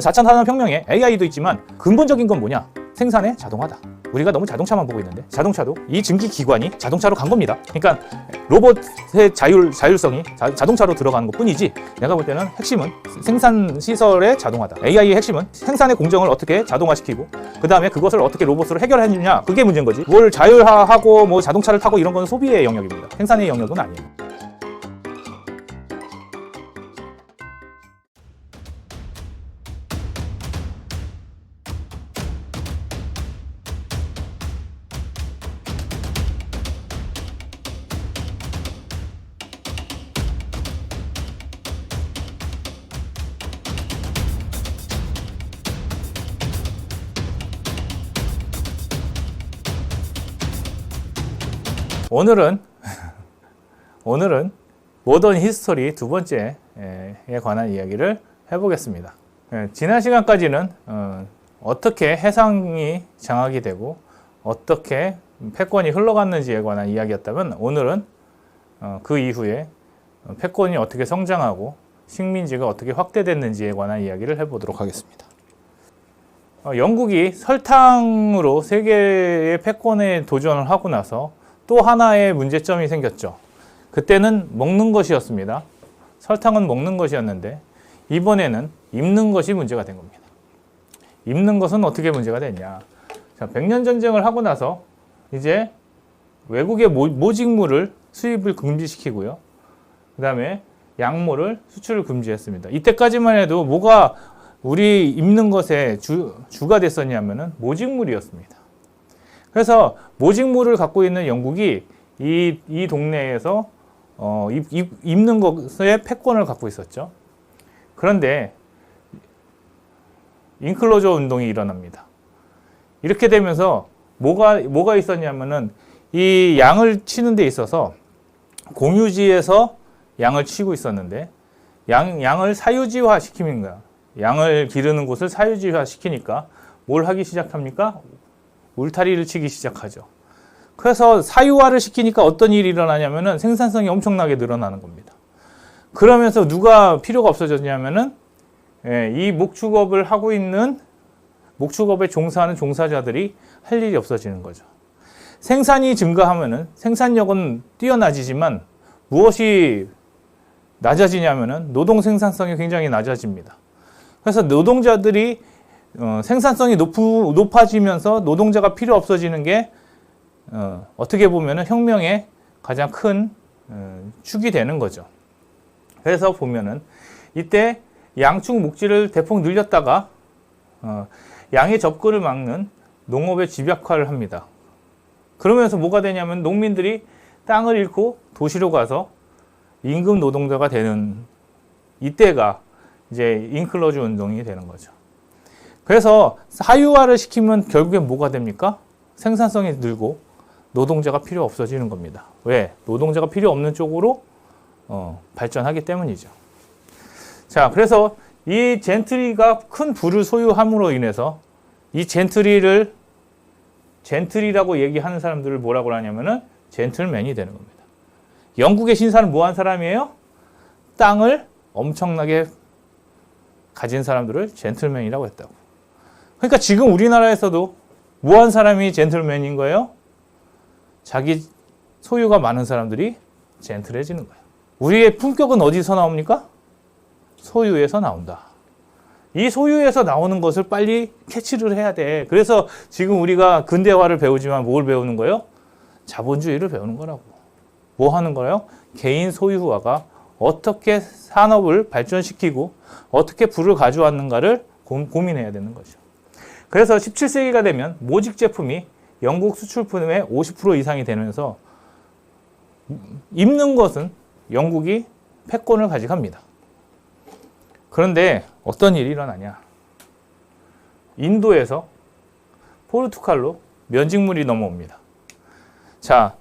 4차 산업혁명에 AI도 있지만 근본적인 건 뭐냐? 생산의 자동화다. 우리가 너무 자동차만 보고 있는데 자동차도 이 증기 기관이 자동차로 간 겁니다. 그러니까 로봇의 자율성이 자동차로 들어가는 것 뿐이지, 내가 볼 때는 핵심은 생산 시설의 자동화다. AI의 핵심은 생산의 공정을 어떻게 자동화시키고 그 다음에 그것을 어떻게 로봇으로 해결하느냐, 그게 문제인 거지. 뭘 자율화하고 뭐 자동차를 타고 이런 건 소비의 영역입니다. 생산의 영역은 아니에요. 오늘은 모던 히스토리 두 번째에 관한 이야기를 해보겠습니다. 지난 시간까지는 어떻게 해상이 장악이 되고 어떻게 패권이 흘러갔는지에 관한 이야기였다면, 오늘은 그 이후에 패권이 어떻게 성장하고 식민지가 어떻게 확대됐는지에 관한 이야기를 해보도록 하겠습니다. 영국이 설탕으로 세계의 패권에 도전을 하고 나서 또 하나의 문제점이 생겼죠. 그때는 먹는 것이었습니다. 설탕은 먹는 것이었는데 이번에는 입는 것이 문제가 된 겁니다. 입는 것은 어떻게 문제가 됐냐? 자, 100년 전쟁을 하고 나서 이제 외국의 모직물을 수입을 금지시키고요. 그 다음에 양모를 수출을 금지했습니다. 이때까지만 해도 뭐가 우리 입는 것에 주가 됐었냐면은 모직물이었습니다. 그래서 모직물을 갖고 있는 영국이 이 동네에서 입는 것에 패권을 갖고 있었죠. 그런데 인클로저 운동이 일어납니다. 이렇게 되면서 뭐가 있었냐면은 이 양을 치는 데 있어서 공유지에서 양을 치고 있었는데 양을 사유지화 시키는 거야. 양을 기르는 곳을 사유지화 시키니까 뭘 하기 시작합니까? 울타리를 치기 시작하죠. 그래서 사유화를 시키니까 어떤 일이 일어나냐면은 생산성이 엄청나게 늘어나는 겁니다. 그러면서 누가 필요가 없어졌냐면은 이 목축업을 하고 있는 목축업에 종사하는 종사자들이 할 일이 없어지는 거죠. 생산이 증가하면은 생산력은 뛰어나지지만 무엇이 낮아지냐면은 노동 생산성이 굉장히 낮아집니다. 그래서 노동자들이 생산성이 높아지면서 노동자가 필요 없어지는 게 어떻게 보면 혁명의 가장 큰 축이 되는 거죠. 그래서 보면은 이때 양축 목지를 대폭 늘렸다가 양의 접근을 막는 농업의 집약화를 합니다. 그러면서 뭐가 되냐면 농민들이 땅을 잃고 도시로 가서 임금 노동자가 되는 이때가 이제 인클로즈 운동이 되는 거죠. 그래서 사유화를 시키면 결국엔 뭐가 됩니까? 생산성이 늘고 노동자가 필요 없어지는 겁니다. 왜? 노동자가 필요 없는 쪽으로 발전하기 때문이죠. 자, 그래서 이 젠트리가 큰 부를 소유함으로 인해서 이 젠트리라고 얘기하는 사람들을 뭐라고 하냐면은 젠틀맨이 되는 겁니다. 영국의 신사는 뭐 한 사람이에요? 땅을 엄청나게 가진 사람들을 젠틀맨이라고 했다고. 그러니까 지금 우리나라에서도 뭐 한 사람이 젠틀맨인 거예요? 자기 소유가 많은 사람들이 젠틀해지는 거예요. 우리의 품격은 어디서 나옵니까? 소유에서 나온다. 이 소유에서 나오는 것을 빨리 캐치를 해야 돼. 그래서 지금 우리가 근대화를 배우지만 뭘 배우는 거예요? 자본주의를 배우는 거라고. 뭐 하는 거예요? 개인 소유화가 어떻게 산업을 발전시키고 어떻게 부를 가져왔는가를 고민해야 되는 거죠. 그래서 17세기가 되면 모직 제품이 영국 수출품의 50% 이상이 되면서 입는 것은 영국이 패권을 가져갑니다. 그런데 어떤 일이 일어나냐? 인도에서 포르투갈로 면직물이 넘어옵니다. 자,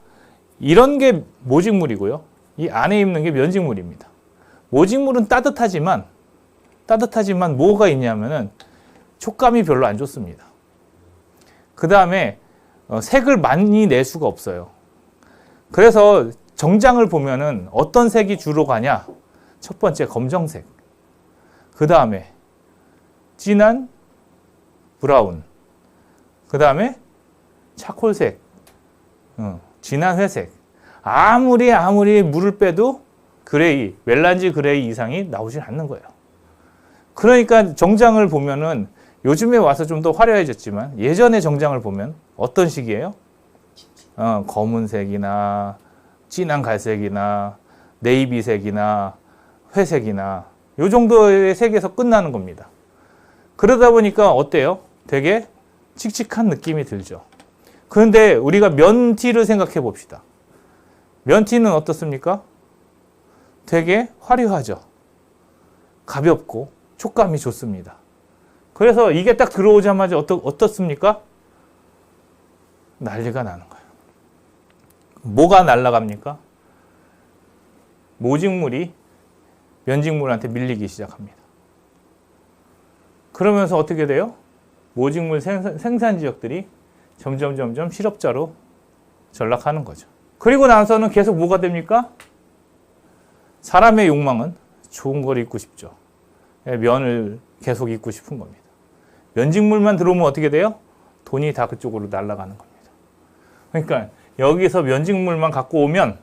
이런 게 모직물이고요. 이 안에 입는 게 면직물입니다. 모직물은 따뜻하지만 뭐가 있냐면은 촉감이 별로 안 좋습니다. 그 다음에 색을 많이 낼 수가 없어요. 그래서 정장을 보면은 어떤 색이 주로 가냐? 첫 번째 검정색. 그 다음에 진한 브라운, 그 다음에 차콜색, 진한 회색. 아무리 물을 빼도 그레이, 멜란지 그레이 이상이 나오질 않는 거예요. 그러니까 정장을 보면은 요즘에 와서 좀 더 화려해졌지만 예전의 정장을 보면 어떤 식이에요? 검은색이나 진한 갈색이나 네이비색이나 회색이나 요 정도의 색에서 끝나는 겁니다. 그러다 보니까 어때요? 되게 칙칙한 느낌이 들죠. 그런데 우리가 면티를 생각해 봅시다. 면티는 어떻습니까? 되게 화려하죠. 가볍고 촉감이 좋습니다. 그래서 이게 딱 들어오자마자 어떻습니까? 난리가 나는 거예요. 뭐가 날아갑니까? 모직물이 면직물한테 밀리기 시작합니다. 그러면서 어떻게 돼요? 모직물 생산 지역들이 점점 실업자로 전락하는 거죠. 그리고 나서는 계속 뭐가 됩니까? 사람의 욕망은 좋은 걸 입고 싶죠. 면을 계속 입고 싶은 겁니다. 면직물만 들어오면 어떻게 돼요? 돈이 다 그쪽으로 날아가는 겁니다. 그러니까 여기서 면직물만 갖고 오면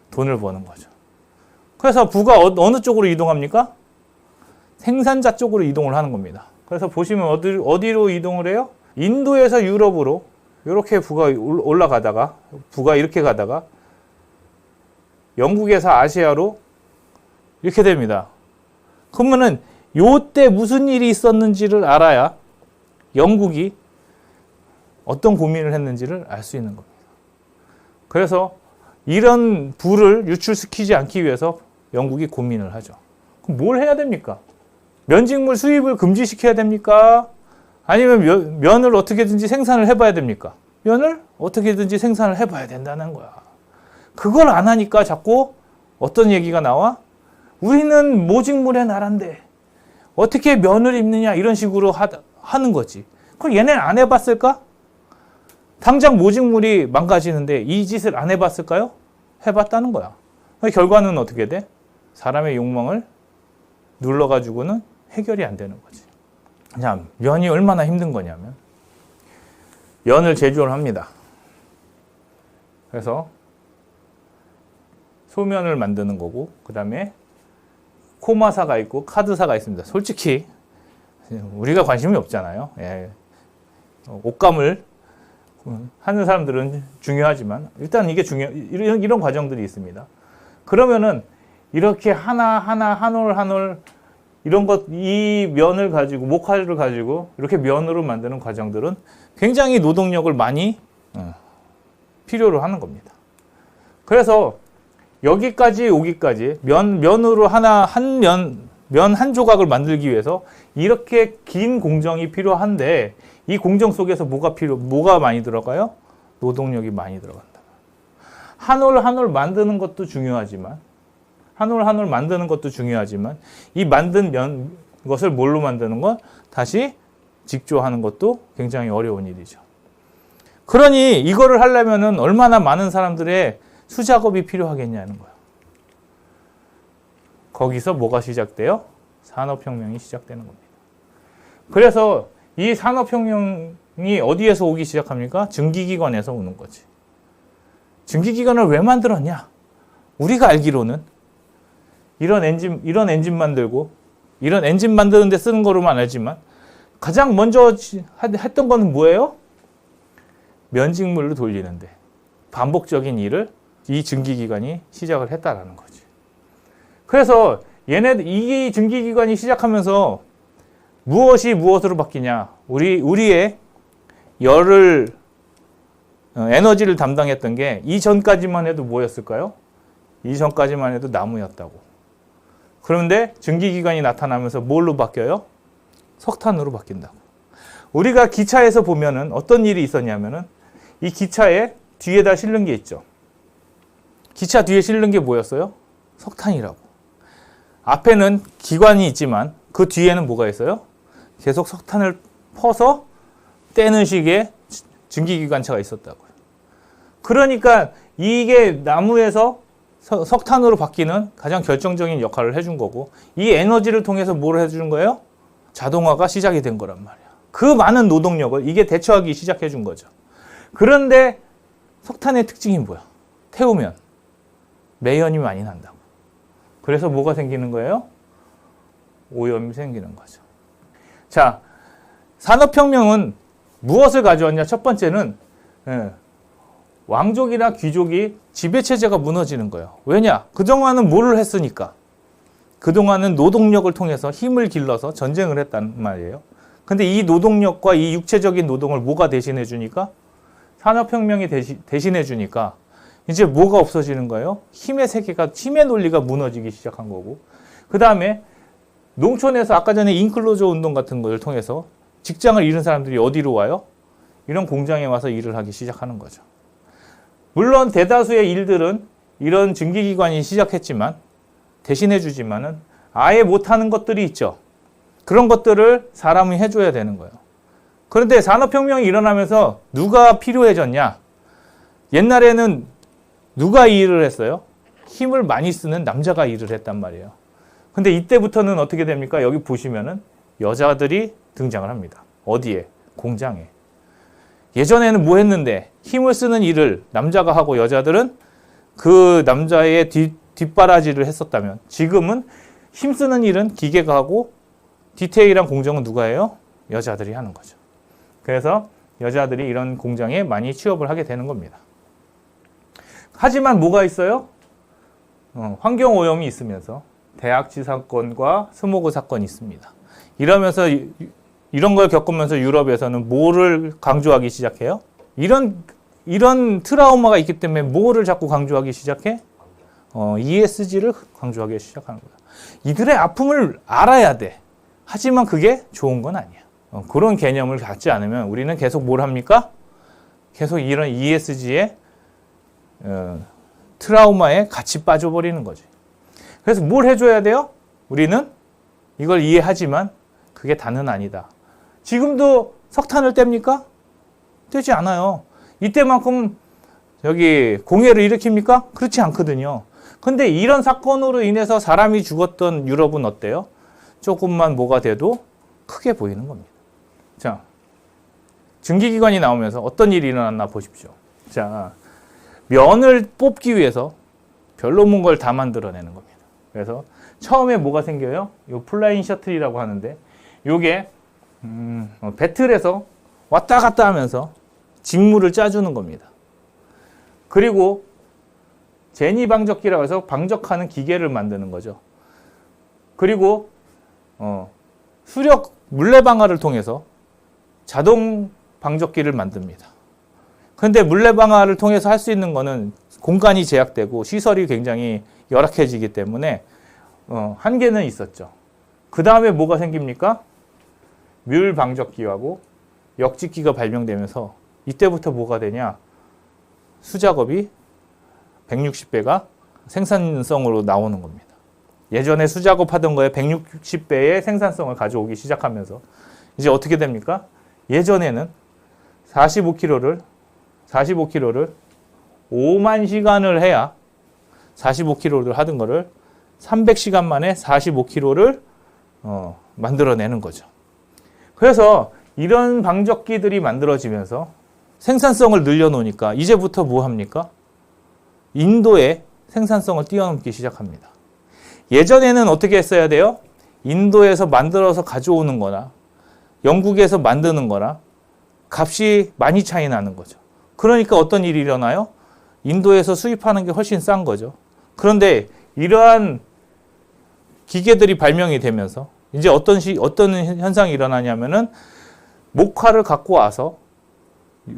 돈을 버는 거죠. 그래서 부가 어느 쪽으로 이동합니까? 생산자 쪽으로 이동을 하는 겁니다. 그래서 보시면 어디로 이동을 해요? 인도에서 유럽으로 이렇게 부가 올라가다가 부가 이렇게 가다가 영국에서 아시아로 이렇게 됩니다. 그러면은 요때 무슨 일이 있었는지를 알아야 영국이 어떤 고민을 했는지를 알 수 있는 겁니다. 그래서 이런 부를 유출시키지 않기 위해서 영국이 고민을 하죠. 그럼 뭘 해야 됩니까? 면직물 수입을 금지시켜야 됩니까? 아니면 면을 어떻게든지 생산을 해봐야 됩니까? 면을 어떻게든지 생산을 해봐야 된다는 거야. 그걸 안 하니까 자꾸 어떤 얘기가 나와? 우리는 모직물의 나라인데 어떻게 면을 입느냐 이런 식으로 하는 거지. 그럼 얘네는 안 해봤을까? 당장 모직물이 망가지는데 이 짓을 안 해봤을까요? 해봤다는 거야. 결과는 어떻게 돼? 사람의 욕망을 눌러가지고는 해결이 안 되는 거지. 자, 면이 얼마나 힘든 거냐면 면을 제조를 합니다. 그래서 소면을 만드는 거고 그 다음에 코마사가 있고 카드사가 있습니다. 솔직히 우리가 관심이 없잖아요. 예. 옷감을 하는 사람들은 중요하지만 일단 이게 이런 과정들이 있습니다. 그러면은 이렇게 하나 한 올 이런 이 면을 가지고 목화를 가지고 이렇게 면으로 만드는 과정들은 굉장히 노동력을 많이 필요로 하는 겁니다. 그래서 여기까지 오기까지 면으로 면 한 조각을 만들기 위해서 이렇게 긴 공정이 필요한데 이 공정 속에서 뭐가 많이 들어가요? 노동력이 많이 들어간다. 한 올 만드는 것도 중요하지만 한 올 만드는 것도 중요하지만 이 만든 것을 뭘로 만드는 건 다시 직조하는 것도 굉장히 어려운 일이죠. 그러니 이거를 하려면은 얼마나 많은 사람들의 수작업이 필요하겠냐는 거예요. 거기서 뭐가 시작돼요? 산업혁명이 시작되는 겁니다. 그래서 이 산업혁명이 어디에서 오기 시작합니까? 증기기관에서 오는 거지. 증기기관을 왜 만들었냐? 우리가 알기로는 이런 엔진 만들고 이런 엔진 만드는 데 쓰는 거로만 알지만 가장 먼저 했던 거는 뭐예요? 면직물로 돌리는데 반복적인 일을 이 증기기관이 시작을 했다라는 거지. 그래서 이 증기기관이 시작하면서 무엇이 무엇으로 바뀌냐? 우리의 열을 에너지를 담당했던 게 이전까지만 해도 뭐였을까요? 이전까지만 해도 나무였다고. 그런데 증기기관이 나타나면서 뭘로 바뀌어요? 석탄으로 바뀐다고. 우리가 기차에서 보면은 어떤 일이 있었냐면은 이 기차에 뒤에다 실는 게 있죠. 기차 뒤에 실는 게 뭐였어요? 석탄이라고. 앞에는 기관이 있지만 그 뒤에는 뭐가 있어요? 계속 석탄을 퍼서 떼는 식의 증기기관차가 있었다고요. 그러니까 이게 나무에서 석탄으로 바뀌는 가장 결정적인 역할을 해준 거고 이 에너지를 통해서 뭘 해주는 거예요? 자동화가 시작이 된 거란 말이야. 그 많은 노동력을 이게 대처하기 시작해 준 거죠. 그런데 석탄의 특징이 뭐야? 태우면 매연이 많이 난다고. 그래서 뭐가 생기는 거예요? 오염이 생기는 거죠. 자, 산업혁명은 무엇을 가져왔냐? 첫 번째는 왕족이나 귀족이 지배체제가 무너지는 거예요. 왜냐? 그동안은 뭐를 했으니까. 그동안은 노동력을 통해서 힘을 길러서 전쟁을 했단 말이에요. 근데 이 노동력과 이 육체적인 노동을 뭐가 대신해 주니까? 산업혁명이 대신해 주니까 이제 뭐가 없어지는 거예요? 힘의 세계가, 힘의 논리가 무너지기 시작한 거고, 그 다음에 농촌에서 아까 전에 인클로저 운동 같은 것을 통해서 직장을 잃은 사람들이 어디로 와요? 이런 공장에 와서 일을 하기 시작하는 거죠. 물론 대다수의 일들은 이런 증기기관이 시작했지만, 대신해 주지만은 아예 못하는 것들이 있죠. 그런 것들을 사람이 해줘야 되는 거예요. 그런데 산업혁명이 일어나면서 누가 필요해졌냐? 옛날에는 누가 이 일을 했어요? 힘을 많이 쓰는 남자가 일을 했단 말이에요. 근데 이때부터는 어떻게 됩니까? 여기 보시면은 여자들이 등장을 합니다. 어디에? 공장에. 예전에는 뭐 했는데 힘을 쓰는 일을 남자가 하고 여자들은 그 남자의 뒷바라지를 했었다면, 지금은 힘쓰는 일은 기계가 하고 디테일한 공정은 누가 해요? 여자들이 하는 거죠. 그래서 여자들이 이런 공장에 많이 취업을 하게 되는 겁니다. 하지만 뭐가 있어요? 환경오염이 있으면서 대학지 사건과 스모그 사건이 있습니다. 이러면서 이런 걸 겪으면서 유럽에서는 뭐를 강조하기 시작해요? 이런 트라우마가 있기 때문에 뭐를 자꾸 강조하기 시작해? ESG를 강조하기 시작하는 거야. 이들의 아픔을 알아야 돼. 하지만 그게 좋은 건 아니야. 그런 개념을 갖지 않으면 우리는 계속 뭘 합니까? 계속 이런 ESG의 트라우마에 같이 빠져버리는 거지. 그래서 뭘 해줘야 돼요? 우리는 이걸 이해하지만 그게 다는 아니다. 지금도 석탄을 뗍니까? 떼지 않아요. 이때만큼 여기 공해를 일으킵니까? 그렇지 않거든요. 근데 이런 사건으로 인해서 사람이 죽었던 유럽은 어때요? 조금만 뭐가 돼도 크게 보이는 겁니다. 자, 증기기관이 나오면서 어떤 일이 일어났나 보십시오. 자, 면을 뽑기 위해서 별로 걸 다 만들어내는 겁니다. 그래서 처음에 뭐가 생겨요? 요 플라잉 셔틀이라고 하는데, 요게 배틀에서 왔다 갔다 하면서 직무를 짜주는 겁니다. 그리고 제니 방적기라고 해서 방적하는 기계를 만드는 거죠. 그리고 수력 물레방아를 통해서 자동 방적기를 만듭니다. 그런데 물레방아를 통해서 할 수 있는 거는 공간이 제약되고 시설이 굉장히 열악해지기 때문에 한계는 있었죠. 그 다음에 뭐가 생깁니까? 뮬 방적기하고 역직기가 발명되면서 이때부터 뭐가 되냐? 수작업이 160배가 생산성으로 나오는 겁니다. 예전에 수작업 하던 거에 160배의 생산성을 가져오기 시작하면서 이제 어떻게 됩니까? 예전에는 45kg를 5만 시간을 해야 45kg를 하던 거를 300시간 만에 45kg를 만들어내는 거죠. 그래서 이런 방적기들이 만들어지면서 생산성을 늘려놓으니까 이제부터 뭐 합니까? 인도의 생산성을 뛰어넘기 시작합니다. 예전에는 어떻게 했어야 돼요? 인도에서 만들어서 가져오는 거나 영국에서 만드는 거나 값이 많이 차이 나는 거죠. 그러니까 어떤 일이 일어나요? 인도에서 수입하는 게 훨씬 싼 거죠. 그런데 이러한 기계들이 발명이 되면서 이제 어떤 현상이 일어나냐면은 목화를 갖고 와서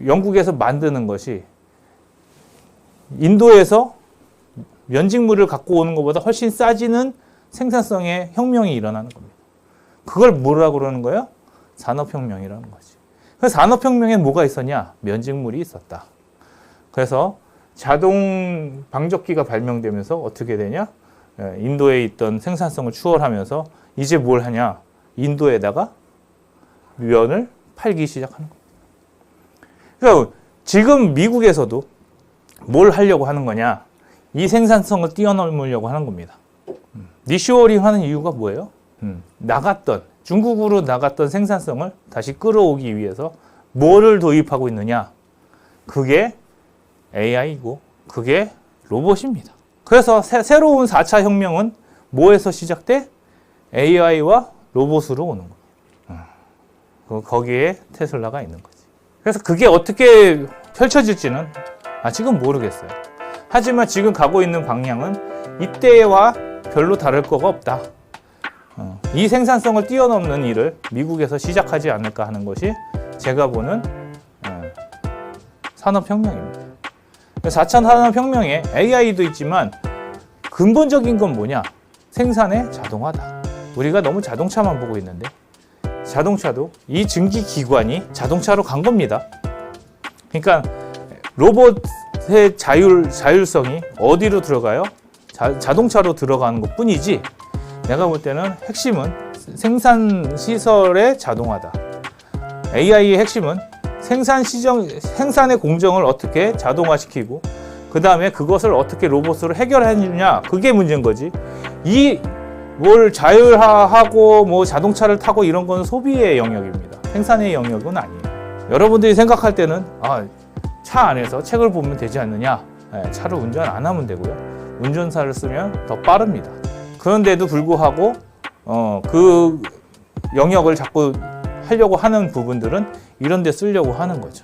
영국에서 만드는 것이 인도에서 면직물을 갖고 오는 것보다 훨씬 싸지는 생산성의 혁명이 일어나는 겁니다. 그걸 뭐라고 그러는 거예요? 산업혁명이라는 거지. 그래서 산업혁명에 뭐가 있었냐? 면직물이 있었다. 그래서 자동 방적기가 발명되면서 어떻게 되냐? 인도에 있던 생산성을 추월하면서 이제 뭘 하냐? 인도에다가 면을 팔기 시작하는 겁니다. 그러니까 지금 미국에서도 뭘 하려고 하는 거냐? 이 생산성을 뛰어넘으려고 하는 겁니다. 니쇼어링 하는 이유가 뭐예요? 나갔던 중국으로 나갔던 생산성을 다시 끌어오기 위해서 뭐를 도입하고 있느냐? 그게 AI이고 그게 로봇입니다. 그래서 새로운 4차 혁명은 뭐에서 시작돼? AI와 로봇으로 오는 거예요. 거기에 테슬라가 있는 거지. 그래서 그게 어떻게 펼쳐질지는 아직은 모르겠어요. 하지만 지금 가고 있는 방향은 이때와 별로 다를 거가 없다. 이 생산성을 뛰어넘는 일을 미국에서 시작하지 않을까 하는 것이 제가 보는 산업혁명입니다. 4차 산업혁명에 AI도 있지만 근본적인 건 뭐냐? 생산의 자동화다. 우리가 너무 자동차만 보고 있는데 자동차도 이 증기기관이 자동차로 간 겁니다. 그러니까 로봇의 자율성이 어디로 들어가요? 자동차로 들어가는 것 뿐이지 내가 볼 때는 핵심은 생산시설의 자동화다. AI의 핵심은 생산의 공정을 어떻게 자동화시키고 그 다음에 그것을 어떻게 로봇으로 해결하느냐 그게 문제인 거지. 뭘 자율화하고 뭐 자동차를 타고 이런 건 소비의 영역입니다. 생산의 영역은 아니에요. 여러분들이 생각할 때는 차 안에서 책을 보면 되지 않느냐? 차를 운전 안 하면 되고요. 운전사를 쓰면 더 빠릅니다. 그런데도 불구하고 그 영역을 자꾸 하려고 하는 부분들은 이런 데 쓰려고 하는 거죠.